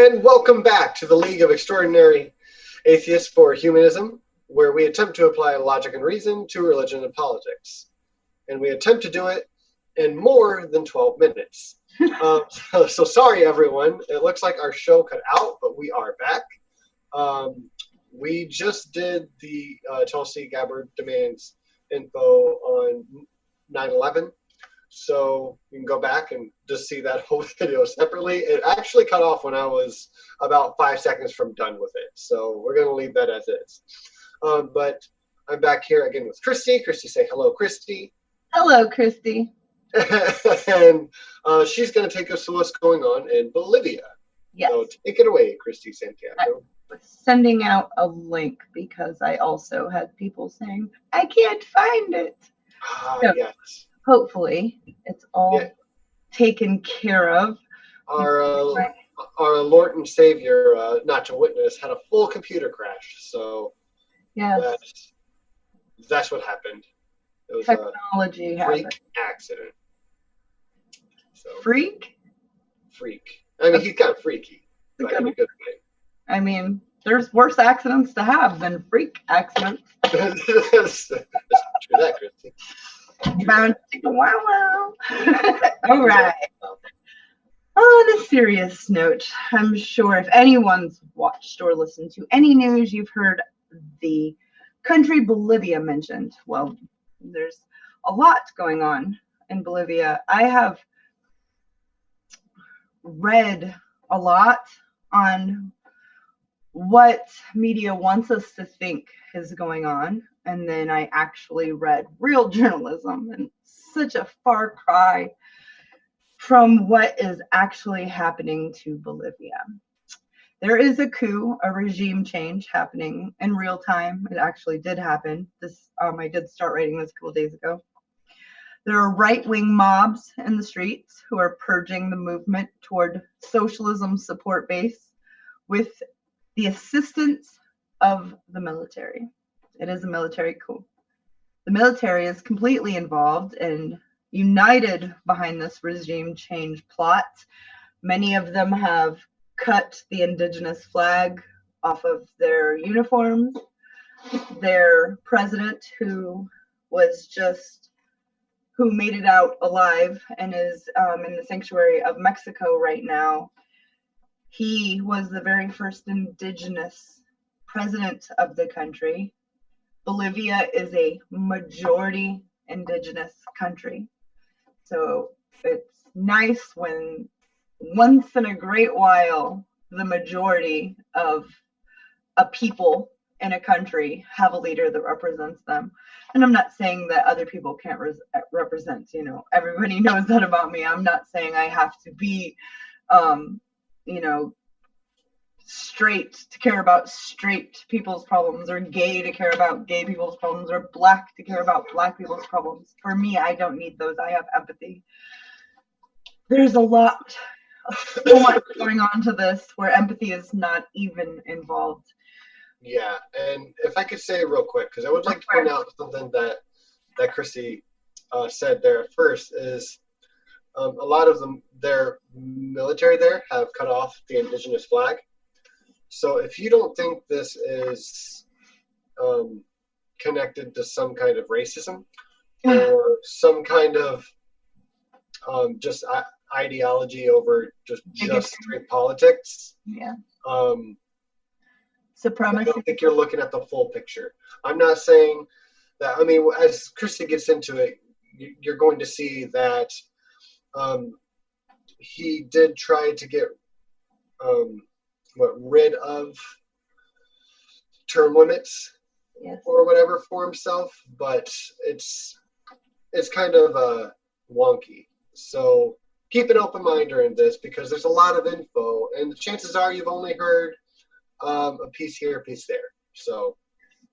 And welcome back to the League of Extraordinary Atheists for Humanism, where we attempt to apply logic and reason to religion and politics. And we attempt to do it in more than 12 minutes. So sorry, everyone. It looks like our show cut out, but we are back. We just did the Tulsi Gabbard demands info on 9/11. So you can go back and just see that whole video separately. It actually cut off when I was about 5 seconds from done with it. So we're going to leave that as is. But I'm back here again with Christy. Christy, say hello, Christy. Hello, Christy. And she's going to take us to what's going on in Bolivia. Yes. So take it away, Christy Santiago. I was sending out a link because I also had people saying, I can't find it. So, yes. hopefully it's all taken care of. Our Lord and Savior, not to witness, had a full computer crash. So yes, that's what happened. It was technology a freak happened. accident. So, Freak? I mean, he's kind of freaky, but in a good way. I mean, there's worse accidents to have than freak accidents. That's true, that, Christy. Wow. All right. On a serious note, I'm sure if anyone's watched or listened to any news, you've heard the country Bolivia mentioned. Well, there's a lot going on in Bolivia. I have read a lot on what media wants us to think is going on. And then I actually read real journalism, and such a far cry from what is actually happening to Bolivia. There is a coup, a regime change happening in real time. It actually did happen. I did start writing this a couple days ago. There are right-wing mobs in the streets who are purging the movement toward socialism support base with the assistance of the military. It is a military coup. The military is completely involved and united behind this regime change plot. Many of them have cut the indigenous flag off of their uniforms. Their president, who made it out alive and is in the sanctuary of Mexico right now, he was the very first indigenous president of the country. Bolivia is a majority indigenous country. So it's nice when once in a great while, the majority of a people in a country have a leader that represents them. And I'm not saying that other people can't represent, everybody knows that about me. I'm not saying I have to be, straight to care about straight people's problems, or gay to care about gay people's problems, or black to care about black people's problems. For me, I don't need those. I have empathy. There's so much going on to this where empathy is not even involved. Yeah, and if I could say real quick, because I would like to point out something that Christy said there at first, is a lot of their military there have cut off the indigenous flag. So if you don't think this is connected to some kind of racism or some kind of just ideology over just straight politics, supremacy, I don't think you're looking at the full picture. I'm not saying that. I mean, as Christy gets into it, you're going to see that he did try to get rid of term limits or whatever for himself, but it's kind of wonky. So keep an open mind during this, because there's a lot of info, and the chances are you've only heard a piece here, a piece there. So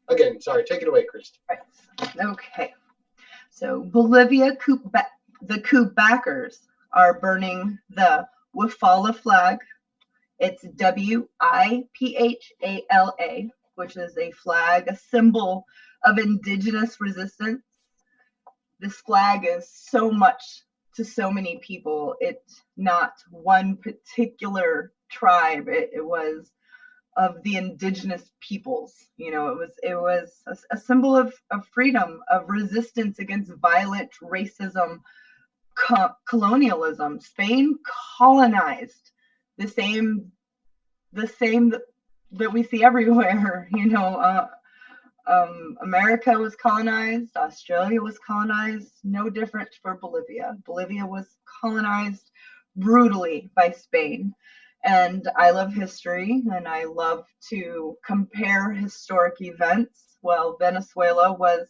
again, sorry, take it away, Christy. Right. Okay. So Bolivia, the coup backers are burning the Wiphala flag. It's WIPHALA, which is a flag, a symbol of indigenous resistance. This flag is so much to so many people. It's not one particular tribe. It was of the indigenous peoples. It was a symbol of freedom, of resistance against violent racism, colonialism. Spain colonized the same that we see everywhere. America was colonized, Australia was colonized, no different for Bolivia. Bolivia was colonized brutally by Spain. And I love history, and I love to compare historic events. Well, Venezuela was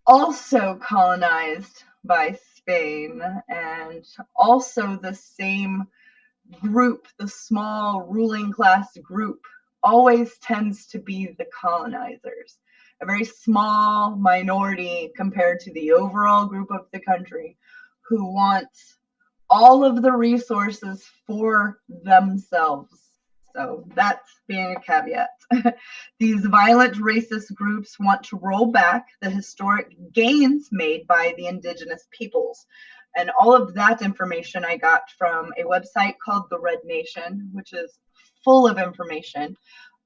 also colonized by Spain, and also the same group, the small ruling class group, always tends to be the colonizers, a very small minority compared to the overall group of the country, who want all of the resources for themselves. So that's being a caveat. These violent racist groups want to roll back the historic gains made by the indigenous peoples. And all of that information I got from a website called The Red Nation, which is full of information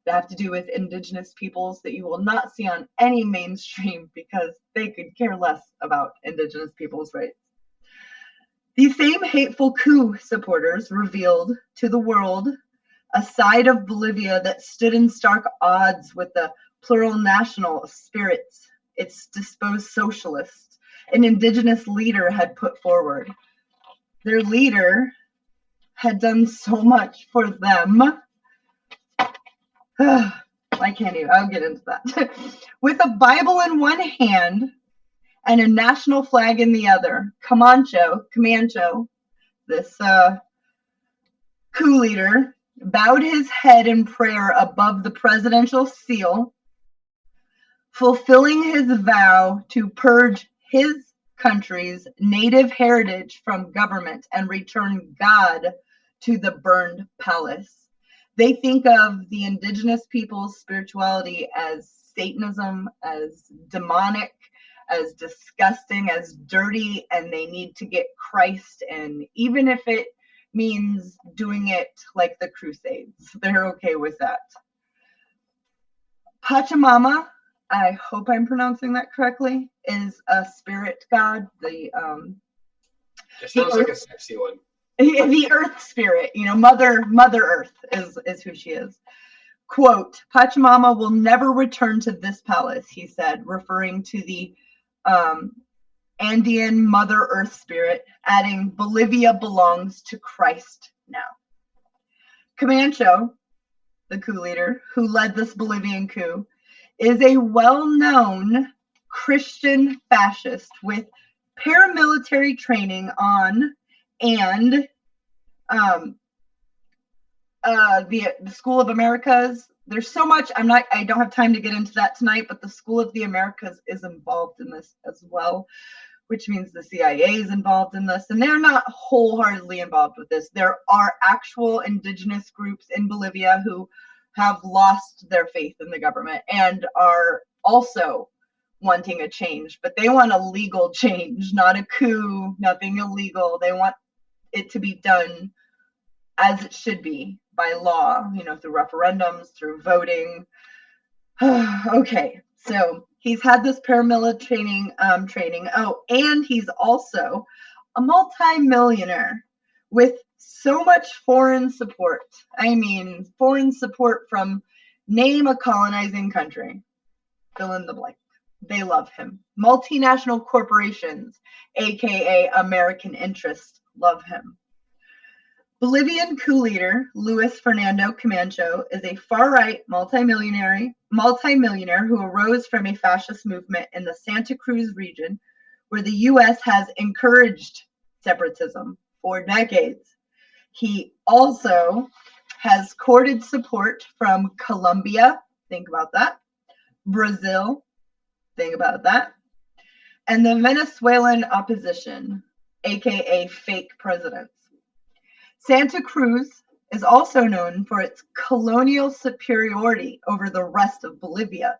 that have to do with indigenous peoples that you will not see on any mainstream, because they could care less about indigenous peoples' rights. These same hateful coup supporters revealed to the world a side of Bolivia that stood in stark odds with the plurinational spirits its disposed socialists, an indigenous leader, had put forward. Their leader had done so much for them. I can't even, I'll get into that. With a Bible in one hand and a national flag in the other, Camacho, this coup leader, bowed his head in prayer above the presidential seal, fulfilling his vow to purge his country's native heritage from government and return God to the burned palace. They think of the indigenous people's spirituality as Satanism, as demonic, as disgusting, as dirty, and they need to get Christ in, even if it means doing it like the Crusades. They're okay with that. Pachamama, I hope I'm pronouncing that correctly, is a spirit god. It sounds like a sexy one. The earth spirit, Mother Earth is who she is. Quote, Pachamama will never return to this palace, he said, referring to the Andean Mother Earth spirit, adding, Bolivia belongs to Christ now. Camacho, the coup leader who led this Bolivian coup, is a well-known Christian fascist with paramilitary training on and the School of Americas. There's so much. I don't have time to get into that tonight, but the School of the Americas is involved in this as well, which means the CIA is involved in this, and they're not wholeheartedly involved with this. There are actual indigenous groups in Bolivia who have lost their faith in the government and are also wanting a change, but they want a legal change, not a coup, nothing illegal. They want it to be done as it should be by law, through referendums, through voting. Okay, so he's had this paramilitary training. Oh, and he's also a multi-millionaire with so much foreign support. I mean, foreign support from name a colonizing country. Fill in the blank. They love him. Multinational corporations, aka American interests, love him. Bolivian coup leader Luis Fernando Camacho is a far-right multimillionaire who arose from a fascist movement in the Santa Cruz region, where the U.S. has encouraged separatism for decades. He also has courted support from Colombia, think about that, Brazil, think about that, and the Venezuelan opposition, aka fake presidents. Santa Cruz is also known for its colonial superiority over the rest of Bolivia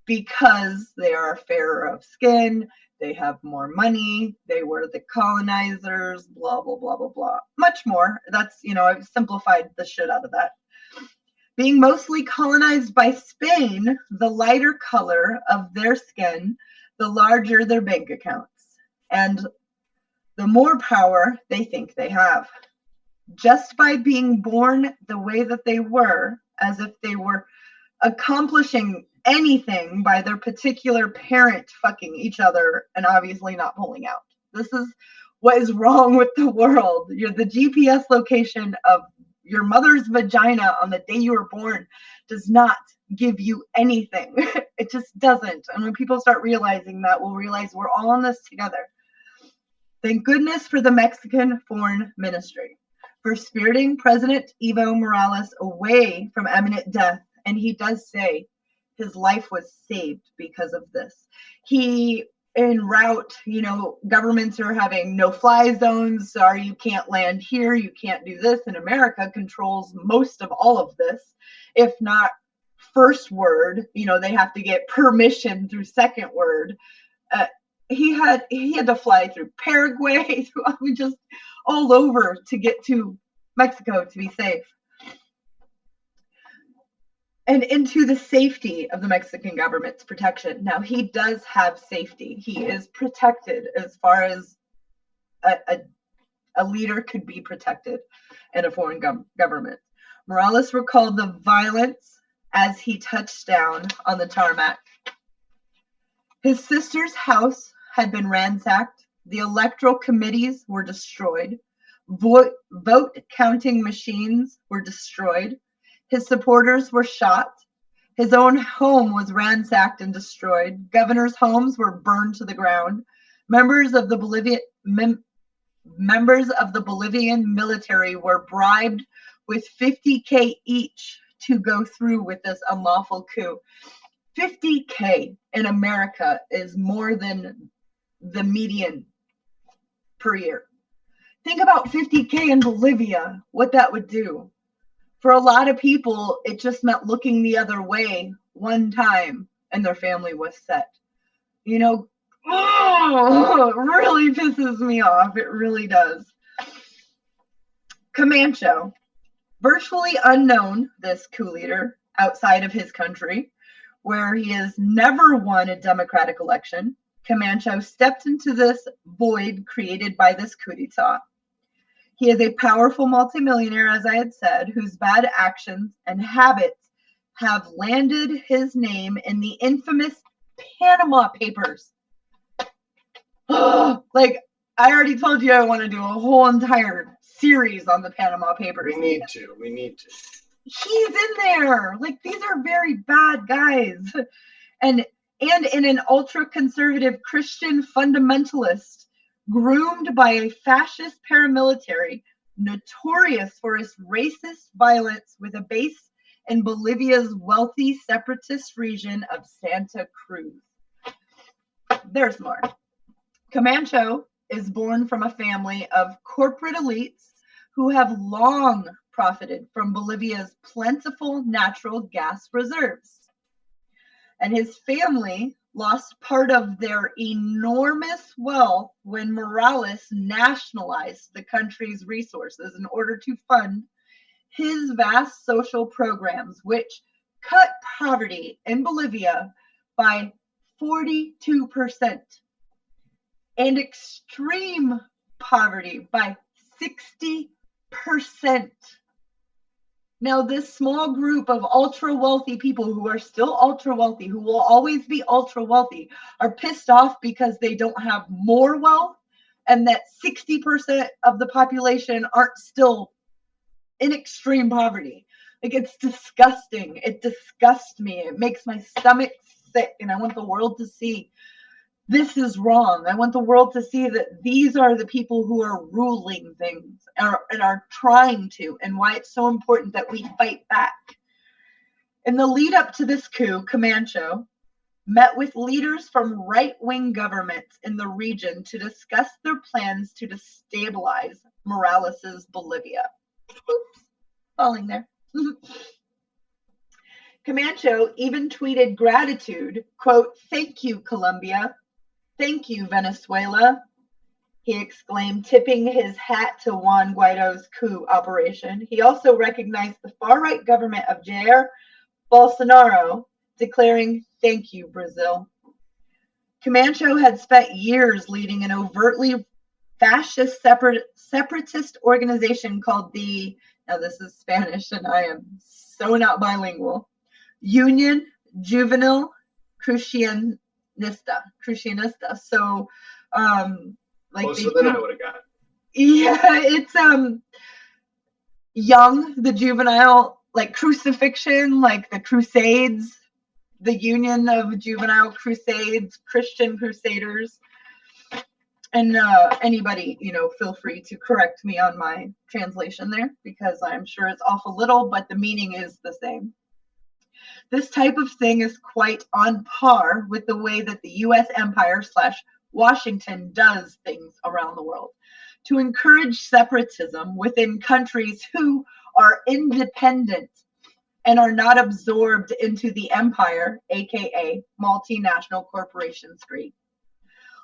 because they are fairer of skin, They have more money. They were the colonizers, blah, blah, blah, blah, blah. Much more. That's, I've simplified the shit out of that. Being mostly colonized by Spain, the lighter color of their skin, the larger their bank accounts, and the more power they think they have. Just by being born the way that they were, as if they were accomplishing anything by their particular parent fucking each other and obviously not pulling out. This is what is wrong with the world. The GPS location of your mother's vagina on the day you were born does not give you anything. It just doesn't. And when people start realizing that, we'll realize we're all in this together. Thank goodness for the Mexican Foreign Ministry for spiriting President Evo Morales away from imminent death. And he does say his life was saved because of this. He, en route, governments are having no-fly zones. Sorry, you can't land here. You can't do this. And America controls most of all of this. If not first word, they have to get permission through second word. He had to fly through Paraguay, just all over to get to Mexico to be safe. And into the safety of the Mexican government's protection. Now, he does have safety. He is protected as far as a leader could be protected in a foreign government. Morales recalled the violence as he touched down on the tarmac. His sister's house had been ransacked. The electoral committees were destroyed. Vote counting machines were destroyed. His supporters were shot. His own home was ransacked and destroyed. Governors' homes were burned to the ground. Members of the Bolivian military were bribed with $50,000 each to go through with this unlawful coup. $50,000 in America is more than the median per year. Think about $50,000 in Bolivia, what that would do. For a lot of people, it just meant looking the other way one time and their family was set. It really pisses me off. It really does. Camacho, virtually unknown, this coup leader outside of his country, where he has never won a democratic election. Camacho stepped into this void created by this coup d'etat. He is a powerful multimillionaire, as I had said, whose bad actions and habits have landed his name in the infamous Panama Papers. Like, I already told you I want to do a whole entire series on the Panama Papers. We need to. He's in there. Like, these are very bad guys. And in an ultra-conservative Christian fundamentalist groomed by a fascist paramilitary notorious for its racist violence with a base in Bolivia's wealthy separatist region of Santa Cruz. There's more. Camacho is born from a family of corporate elites who have long profited from Bolivia's plentiful natural gas reserves. And his family lost part of their enormous wealth when Morales nationalized the country's resources in order to fund his vast social programs, which cut poverty in Bolivia by 42% and extreme poverty by 60%. Now, this small group of ultra wealthy people who are still ultra wealthy, who will always be ultra wealthy, are pissed off because they don't have more wealth and that 60% of the population aren't still in extreme poverty. Like, it's disgusting. It disgusts me. It makes my stomach sick, and I want the world to see this is wrong. I want the world to see that these are the people who are ruling things and are trying to, and why it's so important that we fight back. In the lead up to this coup, Camacho met with leaders from right-wing governments in the region to discuss their plans to destabilize Morales' Bolivia. Oops, falling there. Camacho even tweeted gratitude, quote, "Thank you, Colombia," "Thank you, Venezuela," he exclaimed, tipping his hat to Juan Guaido's coup operation. He also recognized the far-right government of Jair Bolsonaro, declaring, "Thank you, Brazil." Camacho had spent years leading an overtly fascist separatist organization called now this is Spanish and I am so not bilingual, Union Juvenil Crucianista. So, like closer than I would have got. Yeah, it's young, the juvenile, like crucifixion, like the Crusades, the Union of Juvenile Crusades, Christian Crusaders. And anybody, feel free to correct me on my translation there, because I'm sure it's off a little, but the meaning is the same. This type of thing is quite on par with the way that the U.S. empire / Washington does things around the world to encourage separatism within countries who are independent and are not absorbed into the empire, aka multinational corporations greed.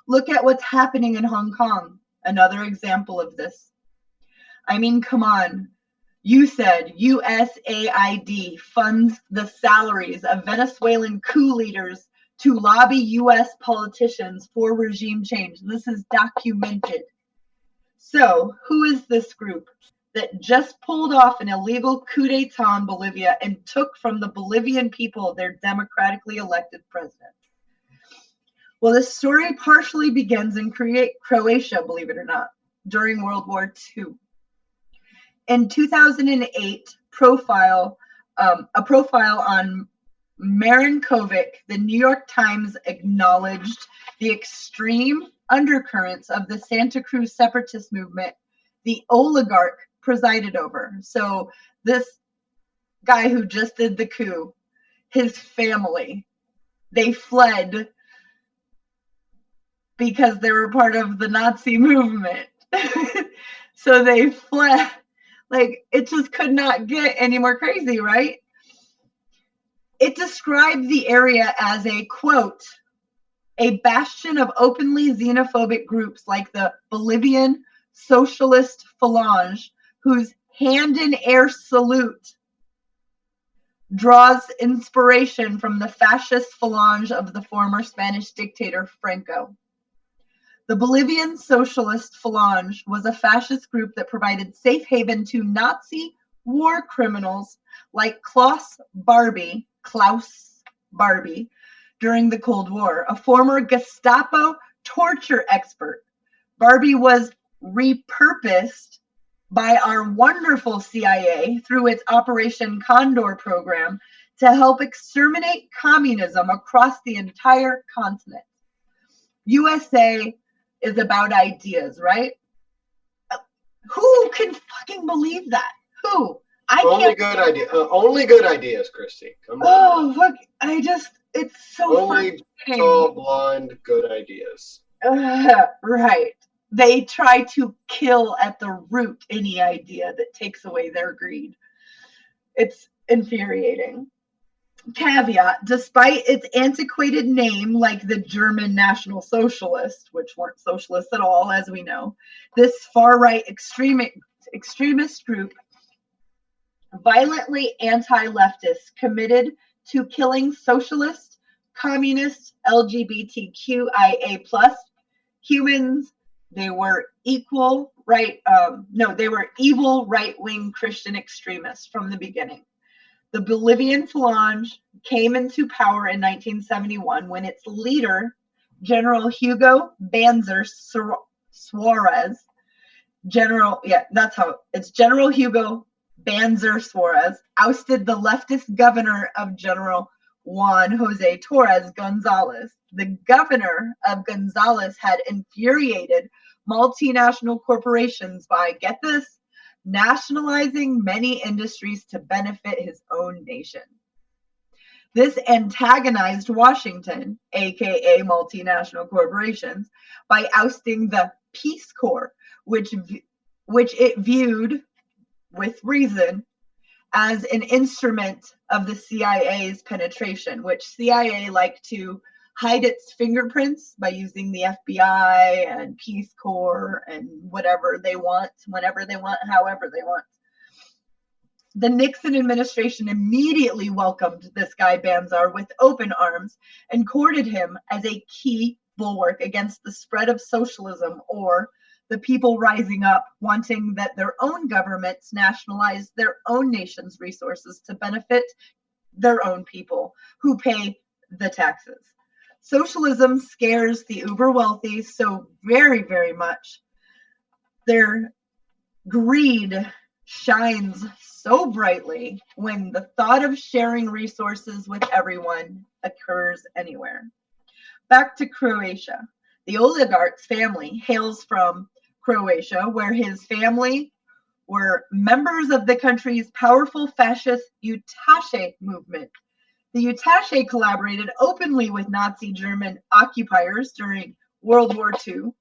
Look at what's happening in Hong Kong, another example of this. I mean, come on. You said USAID funds the salaries of Venezuelan coup leaders to lobby U.S. politicians for regime change. This is documented. So, who is this group that just pulled off an illegal coup d'etat in Bolivia and took from the Bolivian people their democratically elected president? Well, this story partially begins in Croatia, believe it or not, during World War II. In 2008, a profile on Marin Kovic, the New York Times acknowledged the extreme undercurrents of the Santa Cruz separatist movement the oligarch presided over. So this guy who just did the coup, his family, they fled because they were part of the Nazi movement. So they fled. Like, it just could not get any more crazy, right? It described the area as a, quote, a bastion of openly xenophobic groups like the Bolivian Socialist Falange, whose hand-in-air salute draws inspiration from the fascist Falange of the former Spanish dictator Franco. The Bolivian Socialist Falange was a fascist group that provided safe haven to Nazi war criminals like Klaus Barbie during the Cold War, a former Gestapo torture expert. Barbie was repurposed by our wonderful CIA through its Operation Condor program to help exterminate communism across the entire continent. USA is about ideas, right? Who can fucking believe that? Who? Only good ideas, Christy. Come on. Oh, look, it's so only tall, blonde, good ideas. Right. They try to kill at the root any idea that takes away their greed. It's infuriating. Caveat, despite its antiquated name, like the German National Socialists, which weren't socialists at all, as we know, this far-right extremist group, violently anti-leftist, committed to killing socialist, communist, LGBTQIA+ humans. They were evil right-wing Christian extremists from the beginning. The Bolivian Falange came into power in 1971 when its leader, General Hugo Banzer Suarez, General Hugo Banzer Suarez, ousted the leftist governor of General Juan Jose Torres Gonzalez. The governor of Gonzalez had infuriated multinational corporations by, get this, nationalizing many industries to benefit his own nation. This antagonized Washington, aka multinational corporations, by ousting the Peace Corps, which it viewed, with reason, as an instrument of the CIA's penetration, which CIA liked to hide its fingerprints by using the FBI and Peace Corps and whatever they want, whenever they want, however they want. The Nixon administration immediately welcomed this guy Banzar with open arms and courted him as a key bulwark against the spread of socialism, or the people rising up wanting that their own governments nationalize their own nation's resources to benefit their own people who pay the taxes. Socialism scares the uber wealthy so very, very much. Their greed shines so brightly when the thought of sharing resources with everyone occurs anywhere. Back to Croatia. The oligarch's family hails from Croatia, where his family were members of the country's powerful fascist Ustaše movement. The Ustaše collaborated openly with Nazi German occupiers during World War II.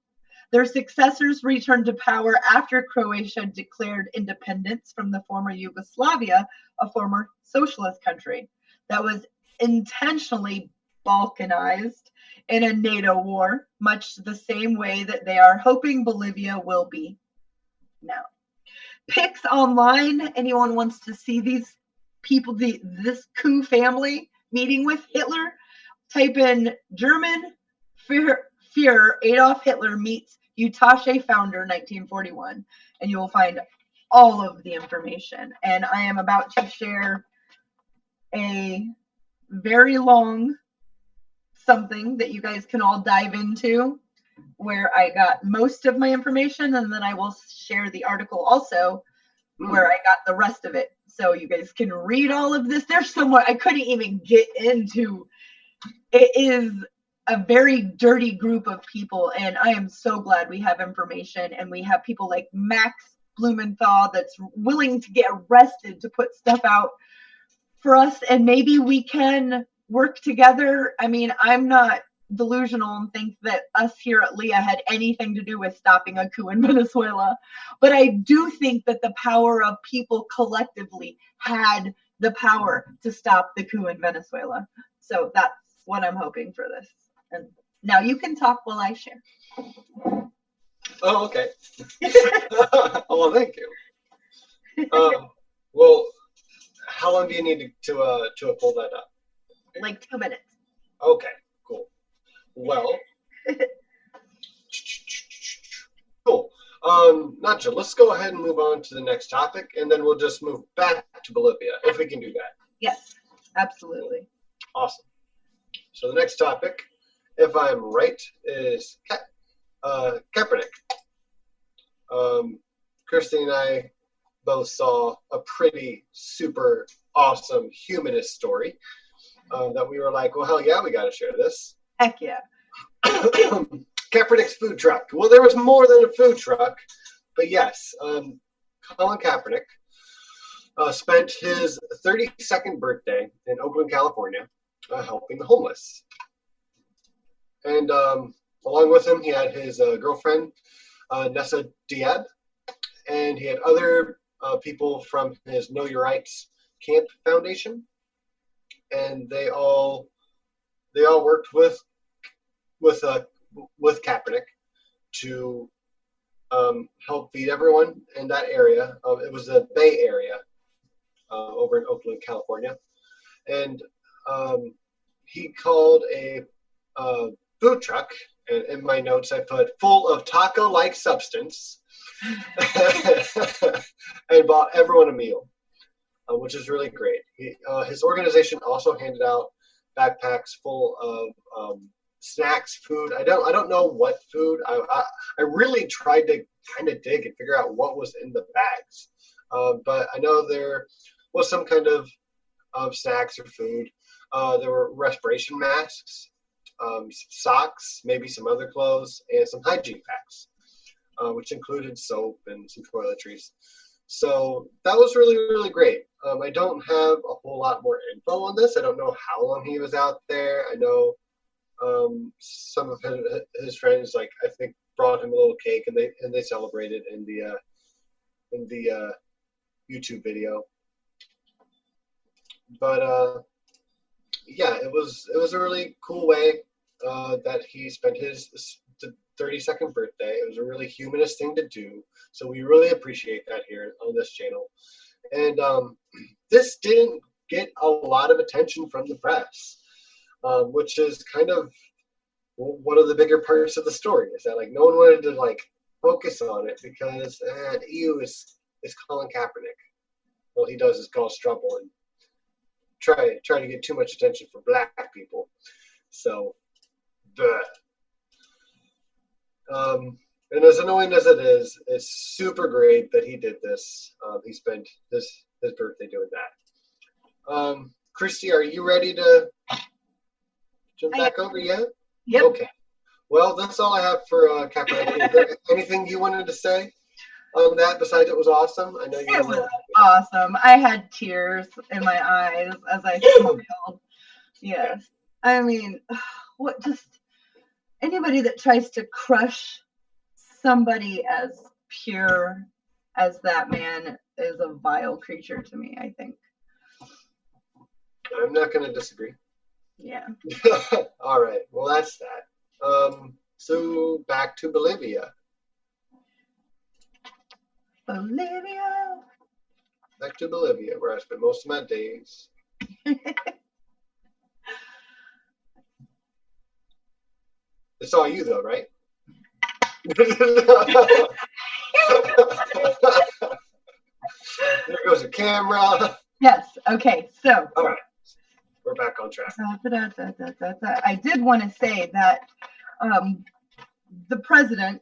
Their successors returned to power after Croatia declared independence from the former Yugoslavia, a former socialist country that was intentionally balkanized in a NATO war, much the same way that they are hoping Bolivia will be now. Pics online, anyone wants to see these people, this coup family meeting with Hitler, type in German Führer Adolf Hitler meets Ustaše founder 1941, and you will find all of the information. And I am about to share a very long something that you guys can all dive into, where I got most of my information, and then I will share the article also where I got the rest of it, so you guys can read all of this. There's so much I couldn't even get into. It is a very dirty group of people, and I am so glad we have information, and we have people like Max Blumenthal that's willing to get arrested to put stuff out for us, and maybe we can work together. I mean, I'm not delusional and think that us here at LEAH had anything to do with stopping a coup in Venezuela, but I do think that the power of people collectively had the power to stop the coup in Venezuela. So that's what I'm hoping for this. And now you can talk while I share. Oh, okay. Well, thank you. Well, how long do you need to pull that up? Like 2 minutes. Okay, cool. Well, cool. Nacho, let's go ahead and move on to the next topic, and then we'll just move back to Bolivia, if we can do that. Yes, absolutely. Awesome. So the next topic, if I'm right, is Kaepernick. Christy and I both saw a pretty super awesome humanist story that we were like, well, hell yeah, we got to share this. Heck yeah. Kaepernick's food truck. Well, there was more than a food truck, but yes, Colin Kaepernick spent his 32nd birthday in Oakland, California, helping the homeless. And along with him, he had his girlfriend, Nessa Diab, and he had other people from his Know Your Rights Camp Foundation, and they all worked with Kaepernick to help feed everyone in that area. It was the Bay Area over in Oakland, California, and he called a food truck, and in my notes I put full of taco-like substance, and bought everyone a meal, which is really great. His organization also handed out backpacks full of snacks, food. I don't know what food. I really tried to kind of dig and figure out what was in the bags, but I know there was some kind of snacks or food. There were respiration masks, socks, maybe some other clothes, and some hygiene packs, which included soap and some toiletries. So that was really, really great. I don't have a whole lot more info on this. I don't know how long he was out there. I know some of his friends, like I think, brought him a little cake, and they celebrated in the YouTube video. But yeah, it was a really cool way that he spent his 32nd birthday. It was a really humanist thing to do. So we really appreciate that here on this channel. And this didn't get a lot of attention from the press, which is kind of one of the bigger parts of the story, is that like no one wanted to like focus on it because EU is Colin Kaepernick. All he does is cause trouble and try to get too much attention for black people. So, and as annoying as it is, it's super great that he did this. He spent his birthday doing that. Christy, are you ready to jump back over yet? Yep. Okay. Well, that's all I have for Kaepernick. Is there anything you wanted to say on that besides it was awesome? I know you. It was awesome. I had tears in my eyes as I smiled. Yes. I mean, what just anybody that tries to crush somebody as pure as that man is a vile creature to me, I think. I'm not going to disagree. Yeah. All right. Well, that's that. So back to Bolivia. Back to Bolivia, where I spent most of my days. It's all you, though, right? There goes the camera. Yes. Okay. So. All right. We're back on track. I did want to say that the president,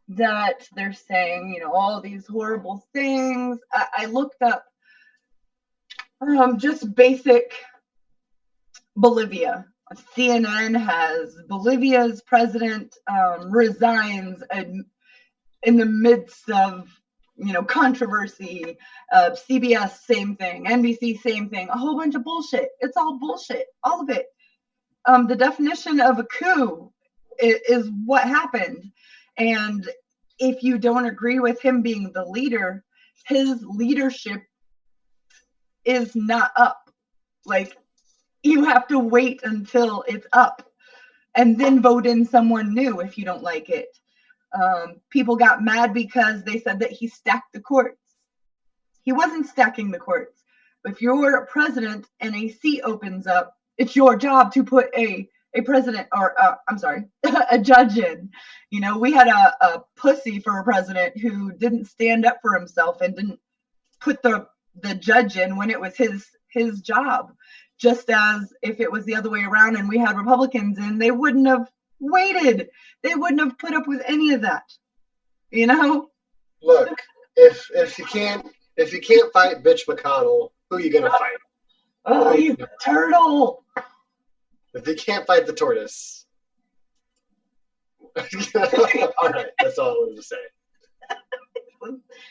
that they're saying, you know, all these horrible things. I looked up just basic Bolivia. CNN has Bolivia's president resigns in the midst of, you know, controversy. CBS, same thing. NBC, same thing. A whole bunch of bullshit. It's all bullshit. All of it. The definition of a coup is what happened. And if you don't agree with him being the leader, his leadership is not up. Like, you have to wait until it's up and then vote in someone new if you don't like it. People got mad because they said that he stacked the courts. He wasn't stacking the courts. If you're a president and a seat opens up, it's your job to put a president, or a judge in. You know, we had a pussy for a president who didn't stand up for himself and didn't put the judge in when it was his job. Just as if it was the other way around and we had Republicans in, they wouldn't have waited. They wouldn't have put up with any of that. You know? Look, if you can't fight Bitch McConnell, who are you gonna fight? Oh, you turtle! If you can't fight the tortoise. All right, that's all I wanted to say.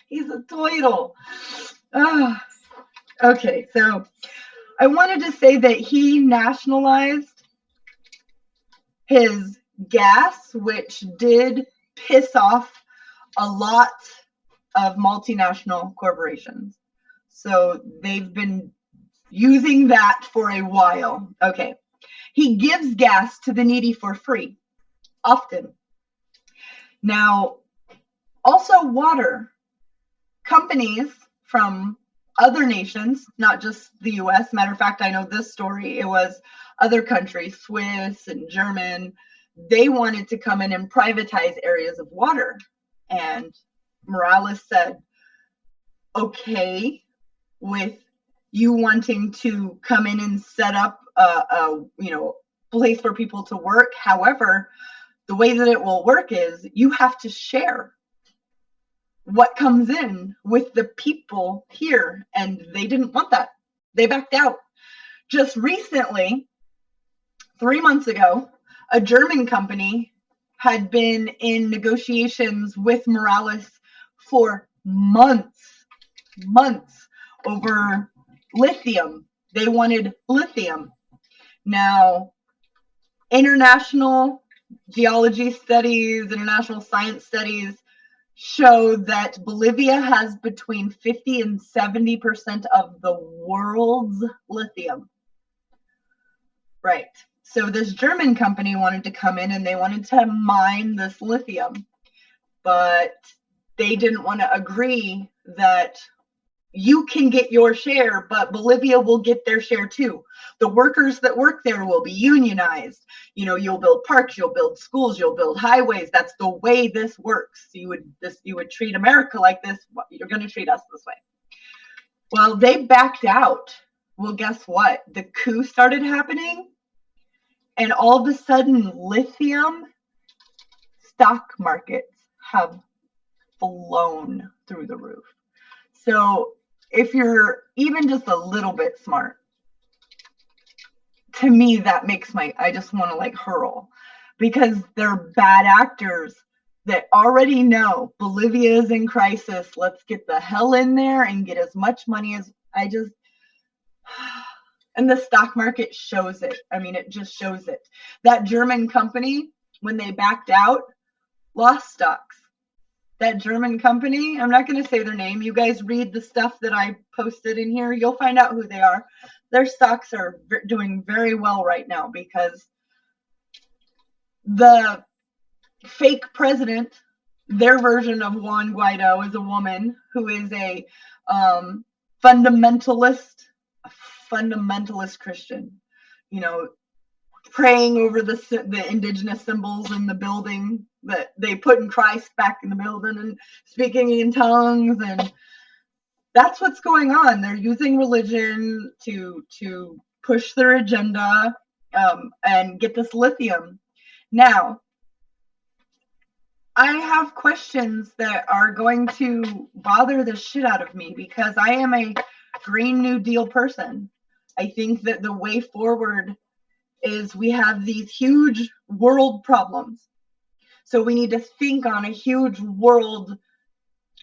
He's a turtle. Okay, so I wanted to say that he nationalized his gas, which did piss off a lot of multinational corporations. So they've been using that for a while. Okay. He gives gas to the needy for free, often. Now, also water. Companies from other nations, not just the US. Matter of fact, I know this story. It was other countries, Swiss and German. They wanted to come in and privatize areas of water. And Morales said, okay, with you wanting to come in and set up a place for people to work. However, the way that it will work is you have to share what comes in with the people here. And they didn't want that. They backed out. Just recently, 3 months ago, a German company had been in negotiations with Morales for months over lithium. They wanted lithium. Now, international geology studies, international science studies show that Bolivia has between 50 and 70% of the world's lithium. Right. So this German company wanted to come in and they wanted to mine this lithium, but they didn't want to agree that you can get your share, but Bolivia will get their share too. The workers that work there will be unionized. You know, you'll build parks, you'll build schools, you'll build highways. That's the way this works. You would treat America like this. You're going to treat us this way. Well, they backed out. Well, guess what? The coup started happening, and all of a sudden, lithium stock markets have flown through the roof. So if you're even just a little bit smart, to me, that makes I just want to like hurl, because they're bad actors that already know Bolivia is in crisis. Let's get the hell in there and get as much money as and the stock market shows it. I mean, it just shows it. That German company, when they backed out, lost stocks. That German company, I'm not going to say their name. You guys read the stuff that I posted in here. You'll find out who they are. Their stocks are doing very well right now because the fake president, their version of Juan Guaido, is a woman who is a fundamentalist Christian, you know, praying over the indigenous symbols in the building that they put in Christ back in the building and speaking in tongues. And that's what's going on. They're using religion to push their agenda and get this lithium. Now, I have questions that are going to bother the shit out of me because I am a Green New Deal person. I think that the way forward is we have these huge world problems. So we need to think on a huge world.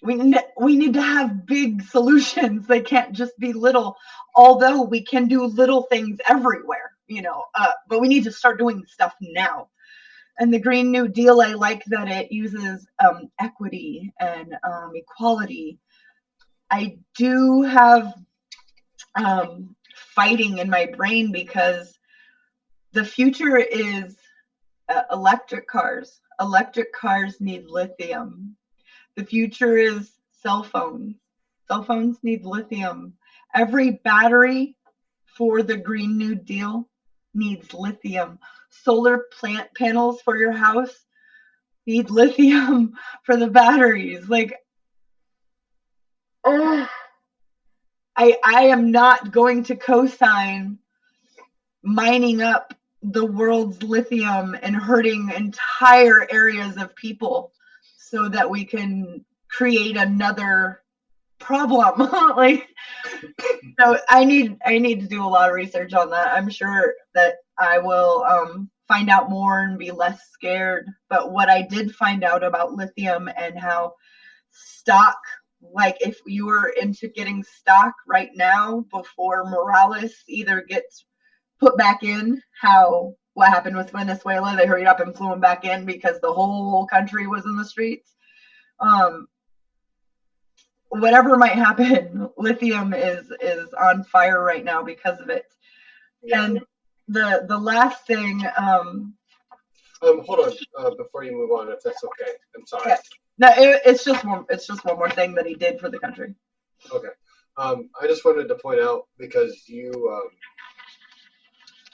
We need to have big solutions. They can't just be little, although we can do little things everywhere, you know, but we need to start doing stuff now. And the Green New Deal, I like that it uses equity and equality. I do have fighting in my brain because the future is electric cars. Electric cars need lithium. The future is cell phones. Cell phones need lithium. Every battery for the Green New Deal needs lithium. Solar plant panels for your house need lithium for the batteries. Like, I am not going to co-sign mining up the world's lithium and hurting entire areas of people so that we can create another problem. Like, so I need to do a lot of research on that. I'm sure that I will find out more and be less scared. But what I did find out about lithium and how stock, like if you were into getting stock right now before Morales either gets put back in, what happened with Venezuela, they hurried up and flew him back in because the whole country was in the streets. Whatever might happen, lithium is on fire right now because of it. Yeah. And the last thing. Hold on, before you move on, if that's okay. I'm sorry. Yeah. No, it's just one more thing that he did for the country. Okay. I just wanted to point out because you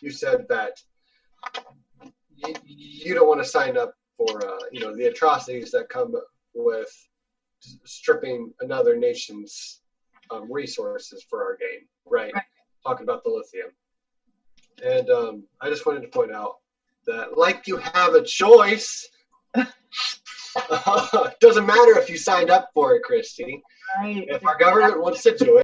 said that you don't want to sign up for the atrocities that come with stripping another nation's resources for our gain, right? Talking about the lithium. And I just wanted to point out that, like, you have a choice. Doesn't matter if you signed up for it, Christy. Right. If our government wants to do it,